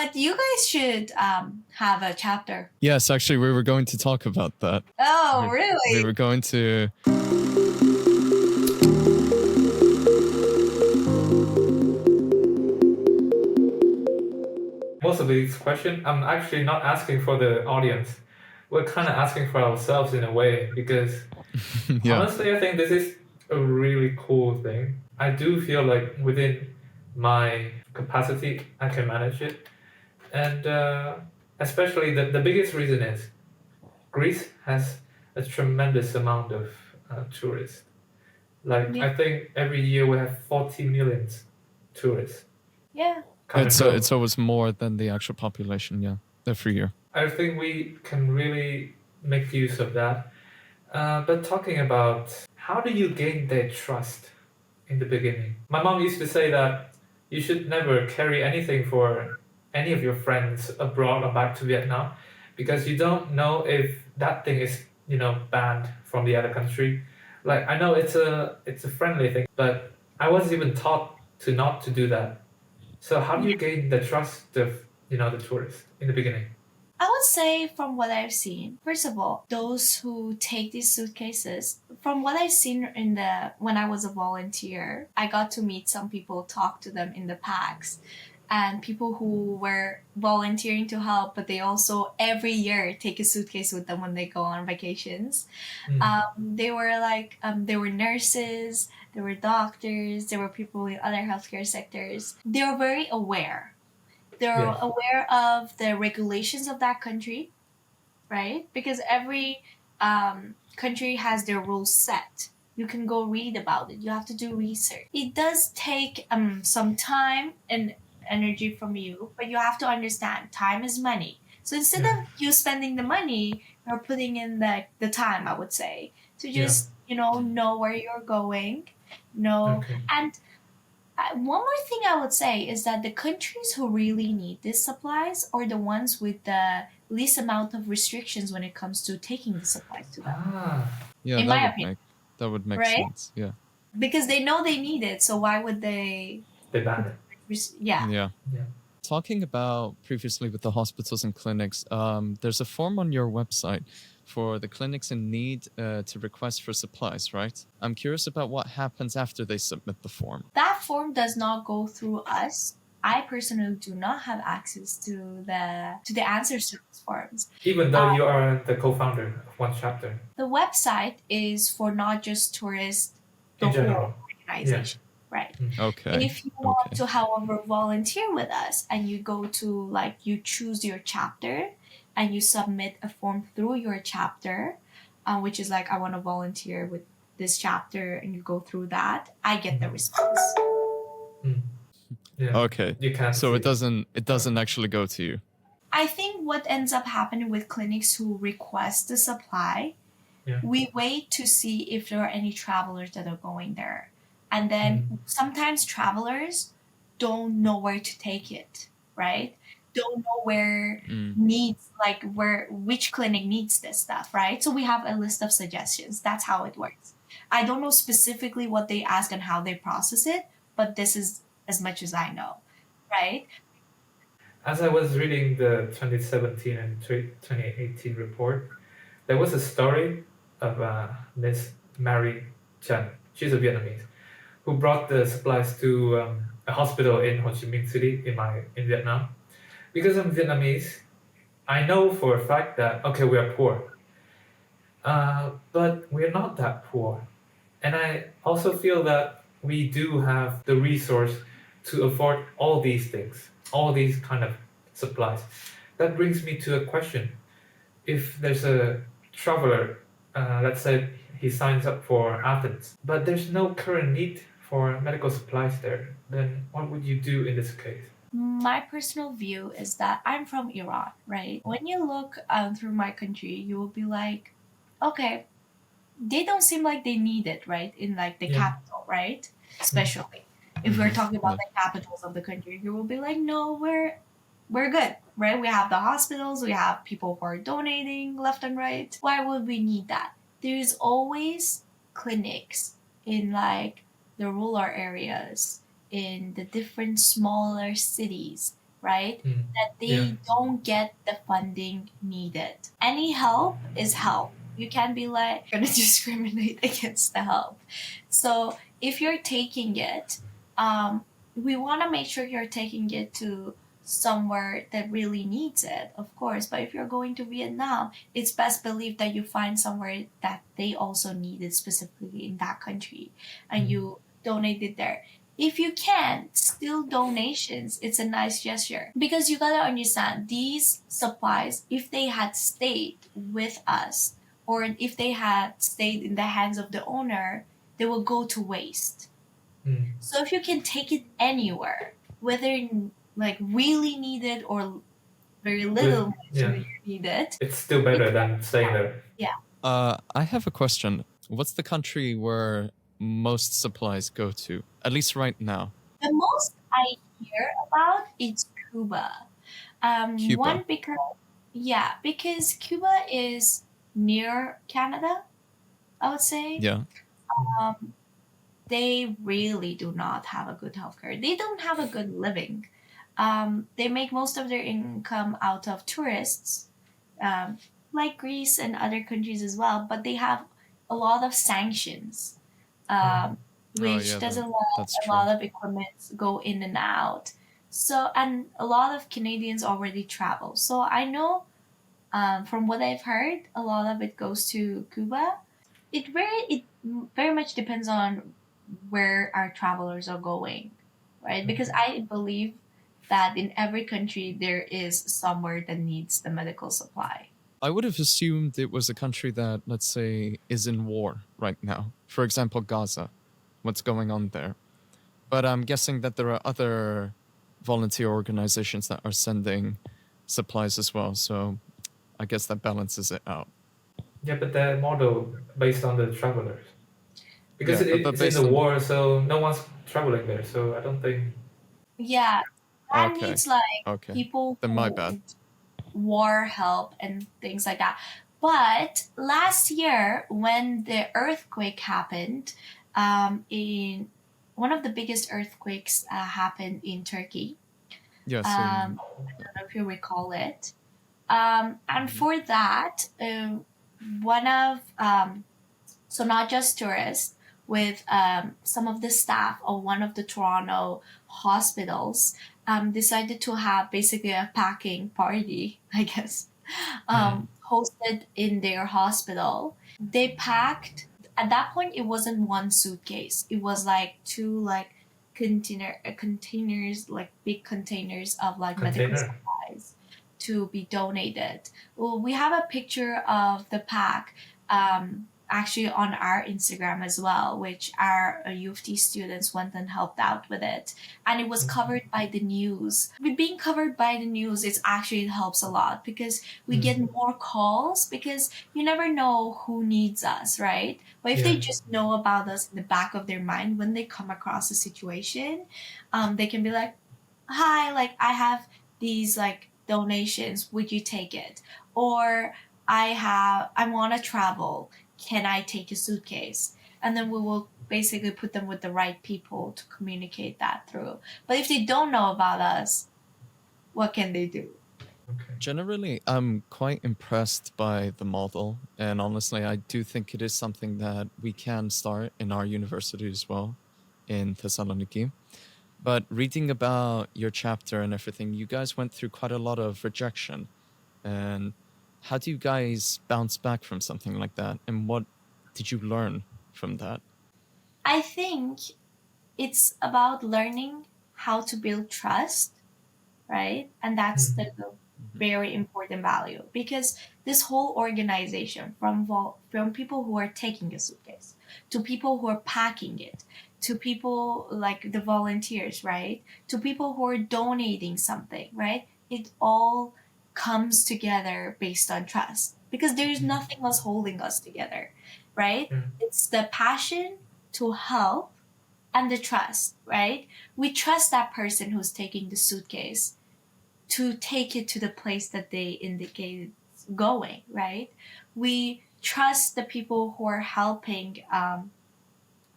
But you guys should have a chapter. Yes, actually, we were going to talk about that. Oh, really? We were going to... Most of these questions, I'm actually not asking for the audience. We're kind of asking for ourselves in a way, because Yeah. honestly, I think this is a really cool thing. I do feel like within my capacity, I can manage it. And especially the biggest reason is Greece has a tremendous amount of tourists. Like, Yeah. I think every year we have 40 million tourists. Yeah. come and It's go. it's always more than the actual population, yeah, every year. I think we can really make use of that. But talking about how do you gain their trust in the beginning? My mom used to say that you should never carry anything for any of your friends abroad or back to Vietnam, because you don't know if that thing is, banned from the other country. Like, I know it's a friendly thing, but I was even taught to not to do that. So how do you gain the trust of, the tourists in the beginning? I would say from what I've seen, first of all, those who take these suitcases, from what I've seen when I was a volunteer, I got to meet some people, talk to them in the packs, and people who were volunteering to help, but they also every year take a suitcase with them when they go on vacations. They were they were nurses, there were doctors, there were people in other healthcare sectors. They were very aware. They're Yes. aware of the regulations of that country, right? Because every country has their rules set. You can go read about it. You have to do research. It does take some time and energy from you, but you have to understand time is money. So instead Yeah. of you spending the money, you're putting in the time, I would say, to just know where you're going, know. Okay. And one more thing I would say is that the countries who really need these supplies are the ones with the least amount of restrictions when it comes to taking the supplies to them. Yeah, In my opinion, that would make right? sense. Yeah. Because they know they need it, so why would they? They ban it. Yeah. Yeah. Yeah. Talking about previously with the hospitals and clinics, there's a form on your website for the clinics in need to request for supplies, right? I'm curious about what happens after they submit the form. That form does not go through us. I personally do not have access to the answers to those forms. Even though you are the co-founder of one chapter. The website is for not just tourists, the In whole general. organization, right? Okay. If you want to, however, volunteer with us and you go to you choose your chapter and you submit a form through your chapter, which is I want to volunteer with this chapter, and you go through that, I get the response. Yeah. Okay. You can't So see. it doesn't actually go to you. I think what ends up happening with clinics who request the supply, we wait to see if there are any travelers that are going there. And then sometimes travelers don't know where to take it, right? Don't know where which clinic needs this stuff, right? So we have a list of suggestions. That's how it works. I don't know specifically what they ask and how they process it, but this is as much as I know, right? As I was reading the 2017 and 2018 report, there was a story of Miss Mary Chen. She's a Vietnamese who brought the supplies to a hospital in Ho Chi Minh City in Vietnam. Because I'm Vietnamese, I know for a fact that we are poor, but we're not that poor, and I also feel that we do have the resource to afford all these things, all these kind of supplies. That brings me to a question: if there's a traveler, let's say he signs up for Athens, but there's no current need for medical supplies there, then what would you do in this case? My personal view is that I'm from Iran, right? When you look through my country, you will be like, okay, they don't seem like they need it, right? In the capital, right? Especially if we're talking about the capitals of the country, you will be like, no, we're good, right? We have the hospitals, we have people who are donating left and right. Why would we need that? There's always clinics in the rural areas, in the different smaller cities right? Mm. That they Yeah. don't get the funding needed. Any help is help. You can't be like gonna discriminate against the help. So if you're taking it, we want to make sure you're taking it to somewhere that really needs it, of course. But if you're going to Vietnam, it's best believed that you find somewhere that they also need it specifically in that country, and you donate it there. If you can, still donations, it's a nice gesture. Because you gotta understand, these supplies, if they had stayed with us, or if they had stayed in the hands of the owner, they will go to waste. Mm. So if you can take it anywhere, whether like really needed or very little Yeah. needed, It's still better than staying there. yeah. I have a question. What's the country where most supplies go to? At least right now. The most I hear about is Cuba. Cuba. One because Cuba is near Canada, I would say. Yeah. Um, they really do not have a good healthcare. They don't have a good living. They make most of their income out of tourists, um, like Greece and other countries as well. But they have a lot of sanctions, um, Oh which yeah, doesn't let that's a true. lot of equipment go in and out. So, and a lot of Canadians already travel. So I know, from what I've heard, a lot of it goes to Cuba. It very much depends on where our travelers are going, right? Because I believe that in every country there is somewhere that needs the medical supply. I would have assumed it was a country that, let's say, is in war right now. For example, Gaza. What's going on there? But I'm guessing that there are other volunteer organizations that are sending supplies as well. So I guess that balances it out. Yeah, but that model based on the travelers. Because Yeah, but it's in based the on. war, so no one's traveling there. So I don't think. Yeah, that Okay, needs like okay. people Then my bad. who war help and things like that. But last year, when the earthquake happened, in one of the biggest earthquakes happened in Turkey. Yes, I don't know if you recall it. And Mhm. for that, one of so not just tourists, with some of the staff of one of the Toronto hospitals, decided to have basically a packing party, I guess, hosted in their hospital. They packed, at that point it wasn't one suitcase. It was like two like containers, like big containers of like medical Container. supplies to be donated. Well, we have a picture of the pack, actually on our Instagram as well, which our U of T students went and helped out with it. And it was covered by the news. With being covered by the news, it helps a lot because we get more calls, because you never know who needs us, right? But if they Yeah. just know about us in the back of their mind when they come across a situation, they can be like, hi, like I have these like donations, would you take it? Or I want to travel, can I take a suitcase? And then we will basically put them with the right people to communicate that through. But if they don't know about us, what can they do? Okay. generally, I'm quite impressed by the model. And honestly, I do think it is something that we can start in our university as well in Thessaloniki. But reading about your chapter and everything, you guys went through quite a lot of rejection. And how do you guys bounce back from something like that? And what did you learn from that? I think it's about learning how to build trust, right? And that's the Mhm. very important value, because this whole organization, from people who are taking a suitcase to people who are packing it, to people like the volunteers, right, to people who are donating something, right, it all comes together based on trust, because there's nothing else holding us together, right? Yeah. It's the passion to help and the trust, right? We trust that person who's taking the suitcase to take it to the place that they indicated going, right? We trust the people who are helping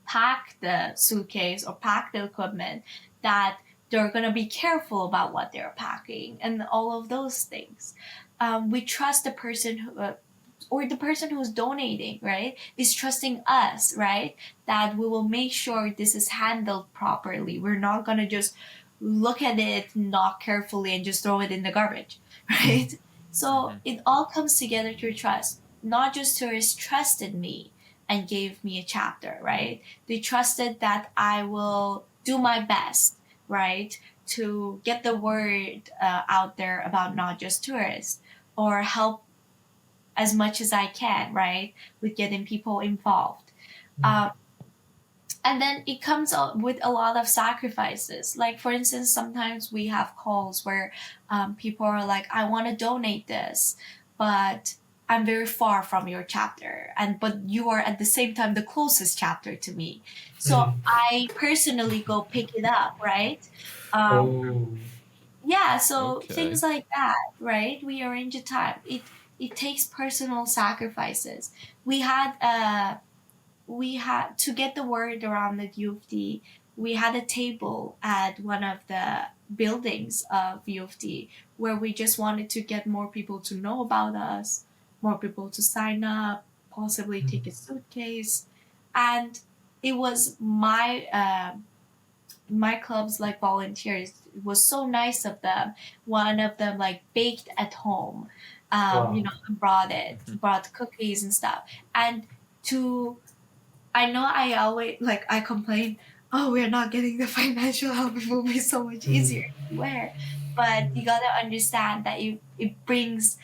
pack the suitcase or pack the equipment, that They're gonna be careful about what they're packing and all of those things. We trust the person who, or the person who's donating, right, is trusting us, right? That we will make sure this is handled properly. We're not gonna just look at it not carefully and just throw it in the garbage, right? So it all comes together through trust. Not just tourists trusted me and gave me a chapter, right? They trusted that I will do my best, right, to get the word out there about not just tourists, or help as much as I can, right, with getting people involved. And then it comes up with a lot of sacrifices. Like, for instance, sometimes we have calls where people are like, I want to donate this, but I'm very far from your chapter. But you are at the same time the closest chapter to me. So I personally go pick it up, right? Yeah, so Okay. things like that, right? We arrange a time. It takes personal sacrifices. We had to get the word around the U of T. We had a table at one of the buildings of U of T where we just wanted to get more people to know about us, more people to sign up, possibly take a suitcase, and it was my club's like volunteers. It was so nice of them. One of them like baked at home, Wow. brought cookies and stuff. And I know I always like I complain, oh, we're not getting the financial help. It will be so much easier anywhere. But you gotta understand that it brings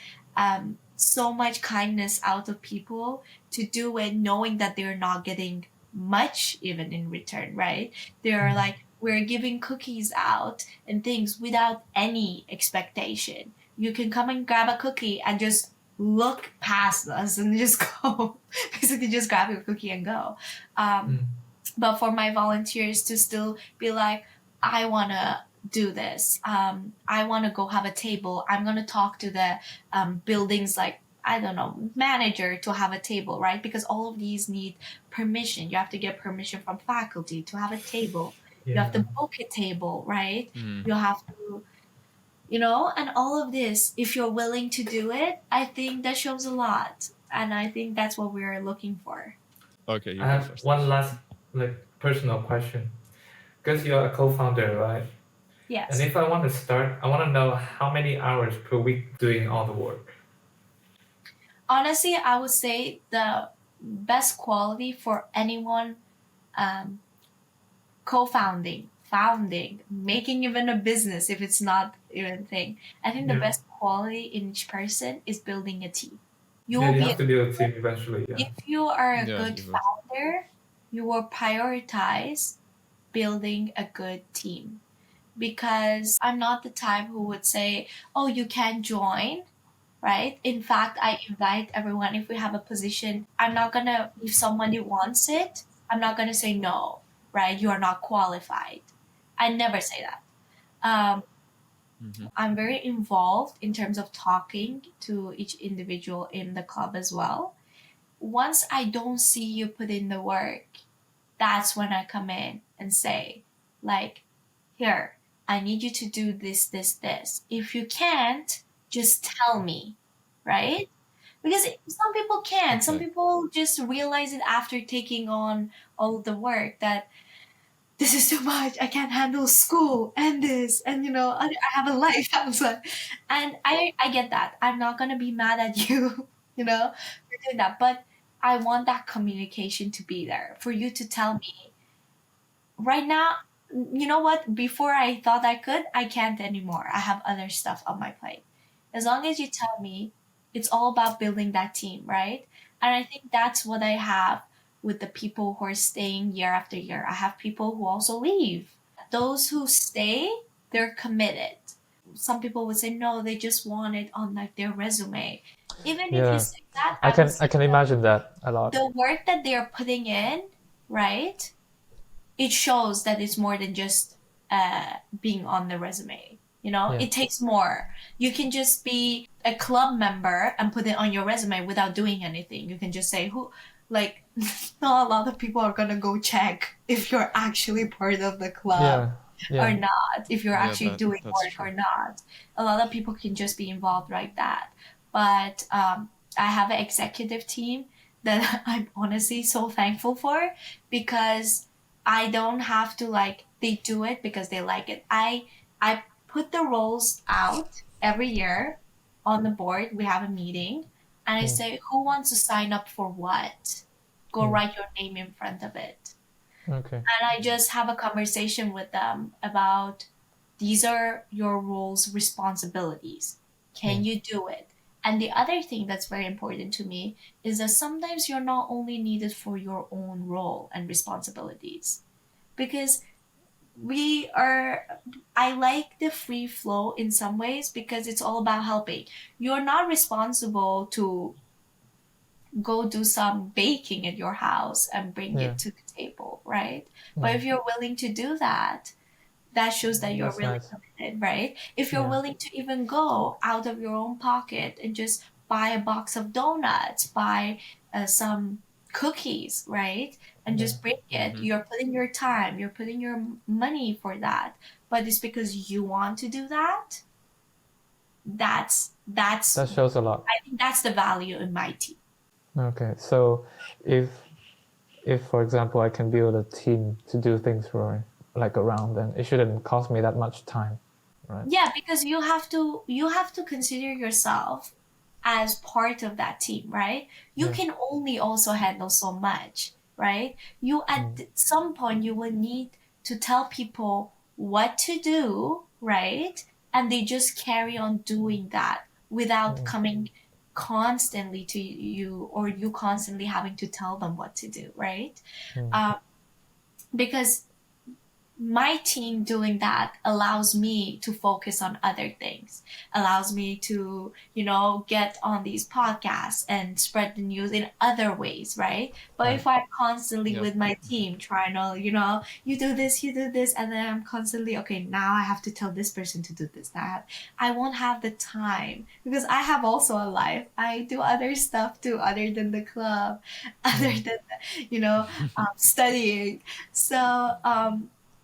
so much kindness out of people to do it, knowing that they're not getting much even in return, right? They're like, we're giving cookies out and things without any expectation. You can come and grab a cookie and just look past us and just go. Basically, just grab your cookie and go. But for my volunteers to still be like, I want to do this. I want to go have a table. I'm going to talk to the buildings, like, I don't know, manager to have a table, right? Because all of these need permission. You have to get permission from faculty to have a table. You have to book a table, right? You have to, and all of this, if you're willing to do it, I think that shows a lot. And I think that's what we're looking for. Okay, you I go have first. one last personal question. Because you're a co-founder, right? Yes. And if I want to start, I want to know how many hours per week doing all the work. Honestly, I would say the best quality for anyone co-founding, founding, making even a business, if it's not even a thing. I think the best quality in each person is building a team. You will have to build a team eventually. If you are a Yeah, good you would. founder, you will prioritize building a good team. Because I'm not the type who would say, oh, you can't join, right? In fact, I invite everyone. If we have a position, I'm not gonna, if somebody wants it, I'm not gonna say no, right? You are not qualified. I never say that. I'm very involved in terms of talking to each individual in the club as well. Once I don't see you put in the work, that's when I come in and say, like, here, I need you to do this, this, this. If you can't, just tell me, right? Because some people can. Some Okay. people just realize it after taking on all the work that this is too much. I can't handle school and this, and I have a life outside, and I get that. I'm not gonna be mad at you, for doing that. But I want that communication to be there for you to tell me right now. You know what? Before I thought I could, I can't anymore. I have other stuff on my plate. As long as you tell me, it's all about building that team, right? And I think that's what I have with the people who are staying year after year. I have people who also leave. Those who stay, they're committed. Some people would say no, they just want it on like their resume. Even if you say that, I can imagine that a lot. the work that they're putting in, right? It shows that it's more than just being on the resume. It takes more. You can just be a club member and put it on your resume without doing anything. You can just say not a lot of people are gonna go check if you're actually part of the club. or not, if you're actually doing that's work true. or not. A lot of people can just be involved like that. But I have an executive team that I'm honestly so thankful for, because I don't have to they do it because they like it. I put the roles out every year on the board. We have a meeting and I say, who wants to sign up for what? Go write your name in front of it. Okay. And I just have a conversation with them about, these are your roles, responsibilities. Can you do it? And the other thing that's very important to me is that sometimes you're not only needed for your own role and responsibilities, because I like the free flow in some ways, because it's all about helping. You're not responsible to go do some baking at your house and bring Yeah. it to the table, right? But if you're willing to do that, that shows that you're That's really nice. committed, right? If you're Yeah. willing to even go out of your own pocket and just buy a box of donuts, buy some cookies, right? And just bring it. You're putting your time, you're putting your money for that. But it's because you want to do that. That's That shows a lot. I think that's the value in my team. Okay, so if for example I can build a team to do things for around, then it shouldn't cost me that much time, right? Yeah, because you have to consider yourself as part of that team, right? You can only also handle so much, right? You at some point you will need to tell people what to do, right? And they just carry on doing that without coming constantly to you, or you constantly having to tell them what to do, right? Because my team doing that allows me to focus on other things, allows me to, get on these podcasts and spread the news in other ways, right? But if I'm constantly with my team trying to, you do this, and then I'm constantly, okay, now I have to tell this person to do this, that I won't have the time, because I have also a life. I do other stuff too, other than the club, other than, studying.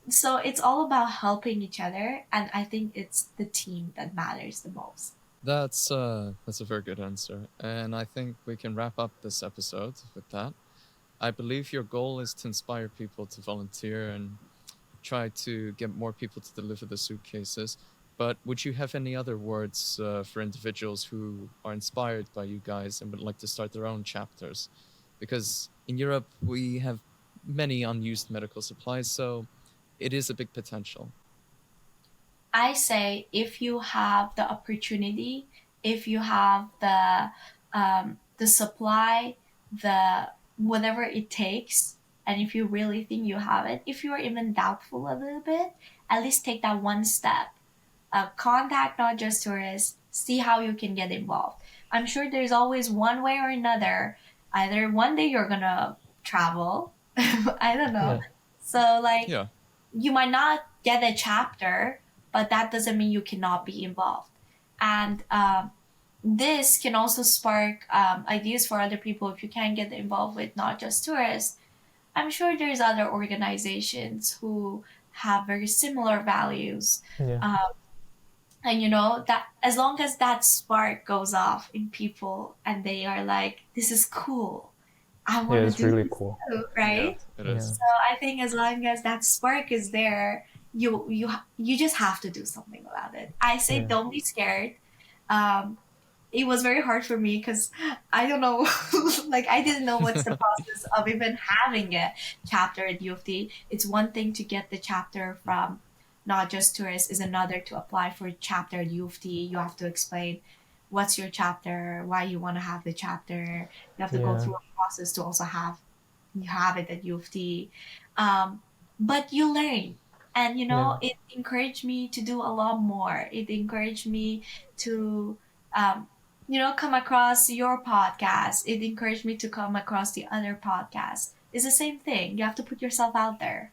So it's all about helping each other, and I think it's the team that matters the most. That's a very good answer, and I think we can wrap up this episode with that. I believe your goal is to inspire people to volunteer and try to get more people to deliver the suitcases. But would you have any other words for individuals who are inspired by you guys and would like to start their own chapters? Because in Europe, we have many unused medical supplies, so it is a big potential. I say, if you have the opportunity, if you have the supply, the whatever it takes, and if you really think you have it, if you're even doubtful a little bit, at least take that one step. Contact Not Just Tourists, see how you can get involved. I'm sure there's always one way or another. Either one day you're gonna travel, I don't know. So Yeah. you might not get a chapter, but that doesn't mean you cannot be involved. And this can also spark ideas for other people. If you can't get involved with Not Just Tourists, I'm sure there's other organizations who have very similar values. And that as long as that spark goes off in people and they are like, this is cool, I want to it's do really this cool. too, right? It is. So I think as long as that spark is there, you just have to do something about it. I say, don't be scared. It was very hard for me because I don't know, I didn't know what's the process of even having a chapter at U of T. It's one thing to get the chapter from Not Just Tourists, is another to apply for a chapter at U of T. You have to explain what's your chapter, why you want to have the chapter. You have to go through a process to also have it at U of T. But you learn. And, it encouraged me to do a lot more. It encouraged me to, come across your podcast. It encouraged me to come across the other podcasts. It's the same thing. You have to put yourself out there.